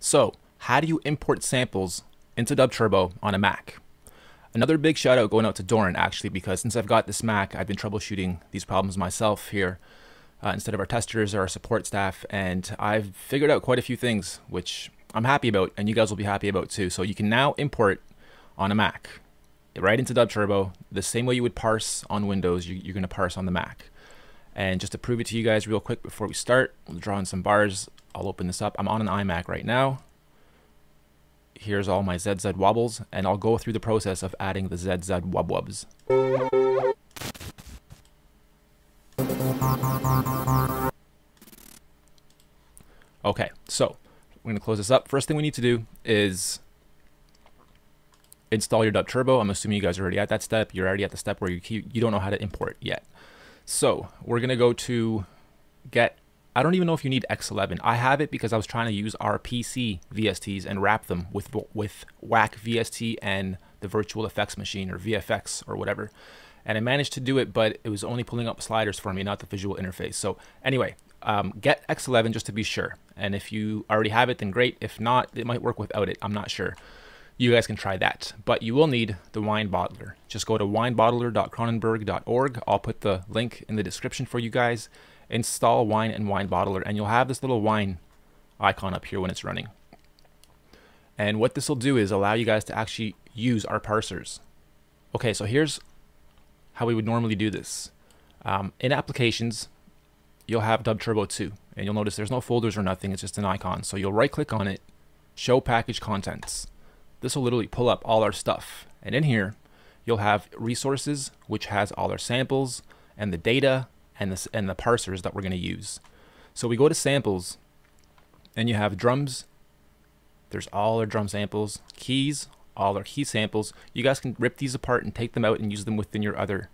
So, how do you import samples into DubTurbo on a Mac? Another big shout out going out to Doran, actually, because since I've got this Mac, I've been troubleshooting these problems myself here instead of our testers or our support staff, and I've figured out quite a few things which I'm happy about, and you guys will be happy about too. So you can now import on a Mac right into DubTurbo the same way you would parse on Windows. You're going to parse on the Mac. And just to prove it to you guys real quick before we start, we'll draw in some bars. I'll open this up. I'm on an iMac right now. Here's all my ZZ wobbles, and I'll go through the process of adding the ZZ wobwubs. Okay, so we're going to close this up. First thing we need to do is install your DubTurbo. I'm assuming you guys are already at that step. You're already at the step where you don't know how to import yet. So we're going to go to get, I don't even know if you need X11. I have it because I was trying to use our PC VSTs and wrap them with WAC VST and the virtual effects machine, or VFX or whatever. And I managed to do it, but it was only pulling up sliders for me, not the visual interface. So anyway, get X11 just to be sure. And if you already have it, then great. If not, it might work without it. I'm not sure. You guys can try that, but you will need the wine bottler. Just go to winebottler.cronenberg.org. I'll put the link in the description for you guys. Install wine and wine bottler, and you'll have this little wine icon up here when it's running. And what this will do is allow you guys to actually use our parsers. Okay, so here's how we would normally do this. In applications, you'll have DubTurbo 2, and you'll notice there's no folders or nothing. It's just an icon. So you'll right click on it, show package contents. This will literally pull up all our stuff. And in here, you'll have resources, which has all our samples and the data and the parsers that we're going to use. So we go to samples, and you have drums. There's all our drum samples, keys, all our key samples. You guys can rip these apart and take them out and use them within your other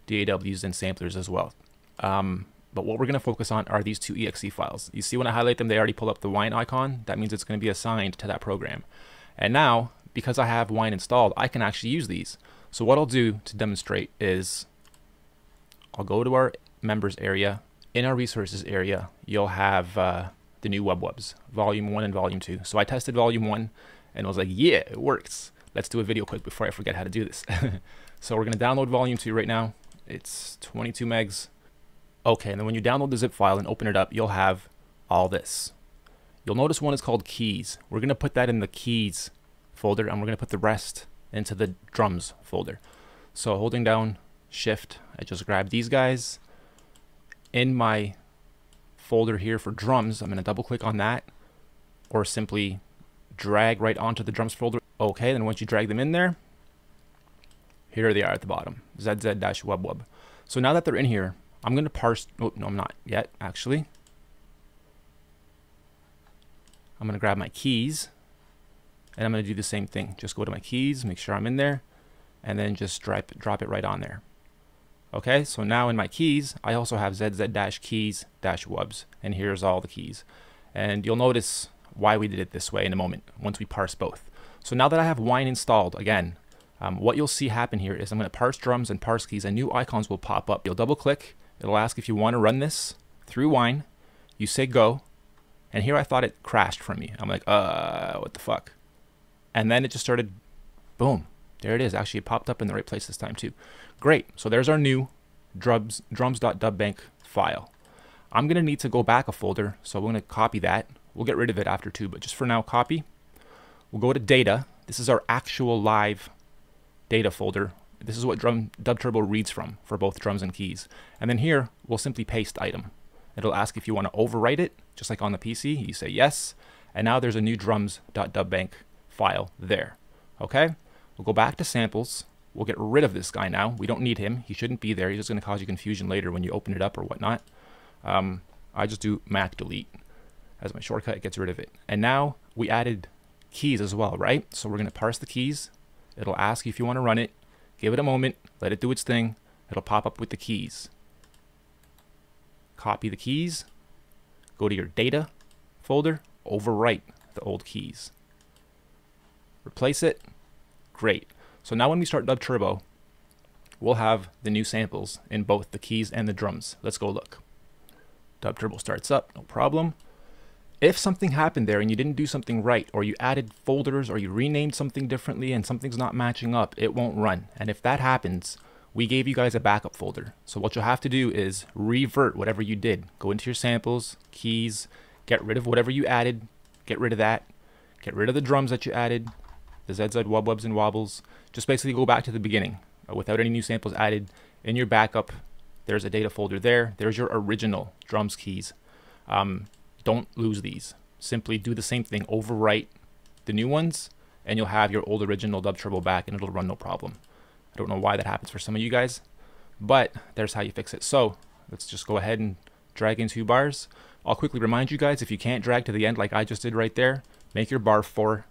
DAWs and samplers as well. But what we're going to focus on are these two exe files. You see when I highlight them, they already pull up the wine icon. That means it's going to be assigned to that program. And now, because I have wine installed, I can actually use these. So what I'll do to demonstrate is I'll go to our members area. In our resources area, you'll have the new wobwubs, volume 1 and volume 2. So I tested volume 1 and I was like, yeah, it works. Let's do a video quick before I forget how to do this. So we're going to download volume 2 right now. It's 22 megs. Okay, and then when you download the zip file and open it up, you'll have all this. You'll notice one is called keys. We're going to put that in the keys folder, and we're going to put the rest into the drums folder. So holding down shift, I just grab these guys. In my folder here for drums, I'm going to double click on that, or simply drag right onto the drums folder. Okay, then once you drag them in there, here they are at the bottom, ZZ-wobwub. So now that they're in here, I'm going to parse, oh, no, I'm not yet, actually. I'm going to grab my keys, and I'm going to do the same thing. Just go to my keys, make sure I'm in there, and then just drop it right on there. Okay, so now in my keys, I also have ZZ-keys-wubs, and here's all the keys. And you'll notice why we did it this way in a moment, once we parse both. So now that I have wine installed, again, what you'll see happen here is I'm going to parse drums and parse keys, and new icons will pop up. You'll double click, it'll ask if you want to run this through wine, you say go, and here I thought it crashed for me. I'm like, what the fuck? And then it just started, boom, there it is. Actually, it popped up in the right place this time too. Great, so there's our new drums.dubbank file. I'm gonna need to go back a folder, so I'm gonna copy that. We'll get rid of it after too, but just for now, copy. We'll go to data. This is our actual live data folder. This is what DubTurbo reads from for both drums and keys. And then here, we'll simply paste item. It'll ask if you want to overwrite it, just like on the PC. You say yes, and now there's a new drums.dubbank file there. Okay, we'll go back to samples. We'll get rid of this guy now. We don't need him. He shouldn't be there. He's just going to cause you confusion later when you open it up or whatnot. I just do Mac delete as my shortcut. It gets rid of it. And now we added keys as well, right? So we're going to parse the keys. It'll ask you if you want to run it. Give it a moment. Let it do its thing. It'll pop up with the keys. Copy the keys, go to your data folder, overwrite the old keys. Replace it, great. So now when we start DubTurbo, we'll have the new samples in both the keys and the drums. Let's go look. DubTurbo starts up, no problem. If something happened there and you didn't do something right, or you added folders, or you renamed something differently and something's not matching up, it won't run. And if that happens, we gave you guys a backup folder. So what you'll have to do is revert whatever you did. Go into your samples, keys, get rid of whatever you added, get rid of that, get rid of the drums that you added, the ZZ wubs and wobbles. Just basically go back to the beginning without any new samples added. In your backup, there's a data folder there. There's your original drums keys. Don't lose these. Simply do the same thing, overwrite the new ones, and you'll have your old original DubTurbo back and it'll run no problem. I don't know why that happens for some of you guys, but there's how you fix it. So let's just go ahead and drag in 2 bars. I'll quickly remind you guys, if you can't drag to the end like I just did right there, make your bars 4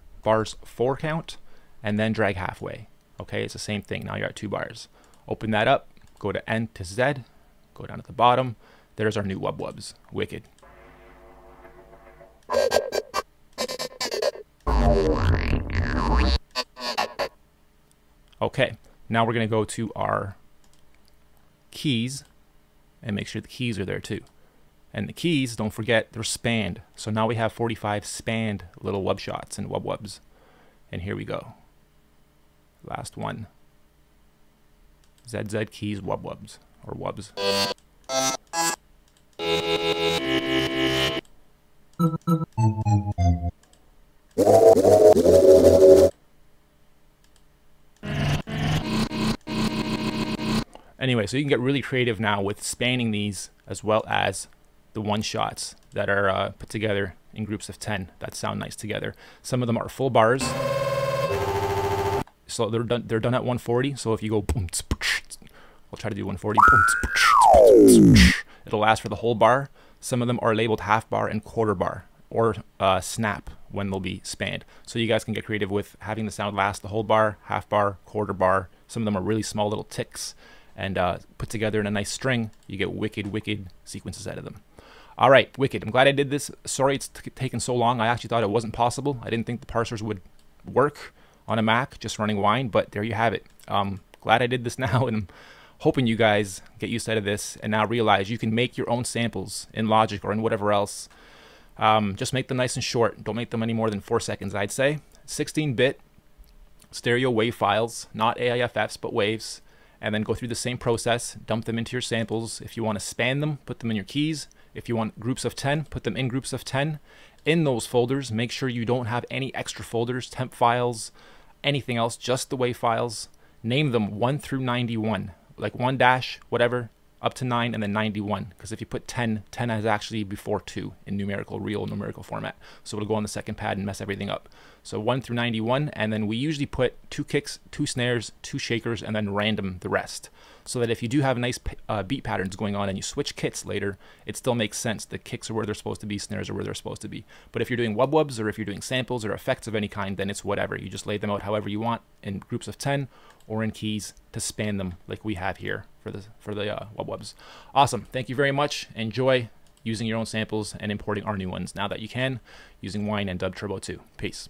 count and then drag halfway. Okay, it's the same thing. Now you're at 2 bars. Open that up, go to N to Z, go down at the bottom. There's our new wubs. Wicked. Okay, now we're going to go to our keys and make sure the keys are there too. And the keys, don't forget, they're spanned. So now we have 45 spanned little wub shots and wubs. And here we go. Last one. ZZ keys wubs or wubs. Anyway, so you can get really creative now with spanning these as well as the one shots that are put together in groups of 10 that sound nice together. Some of them are full bars, so they're done at 140. So if you go boom, I'll try to do 140. It'll last for the whole bar. Some of them are labeled half bar and quarter bar, or snap when they'll be spanned. So you guys can get creative with having the sound last the whole bar, half bar, quarter bar. Some of them are really small little ticks, and put together in a nice string. You get wicked sequences out of them. All right, wicked. I'm glad I did this. Sorry it's taken so long. I actually thought it wasn't possible. I didn't think the parsers would work on a Mac just running Wine, but there you have it. Glad I did this now, and I'm hoping you guys get used to this and now realize you can make your own samples in Logic or in whatever else. Just make them nice and short. Don't make them any more than 4 seconds, I'd say. 16-bit stereo wave files, not AIFFs, but waves. And then go through the same process, dump them into your samples. If you want to span them, put them in your keys. If you want groups of 10, put them in groups of 10. In those folders, make sure you don't have any extra folders, temp files, anything else, just the wave files. Name them 1 through 91, like 1 dash, whatever, up to 9, and then 91. Because if you put 10, 10 is actually before 2 in real numerical format. So it'll go on the second pad and mess everything up. So 1 through 91, and then we usually put 2 kicks, 2 snares, 2 shakers, and then random the rest. So that if you do have nice beat patterns going on and you switch kits later, it still makes sense. The kicks are where they're supposed to be, snares are where they're supposed to be. But if you're doing wubs, or if you're doing samples or effects of any kind, then it's whatever. You just lay them out however you want in groups of 10 or in keys to span them like we have here for the wubs. Awesome. Thank you very much. Enjoy using your own samples and importing our new ones now that you can, using Wine and DubTurbo too. Peace.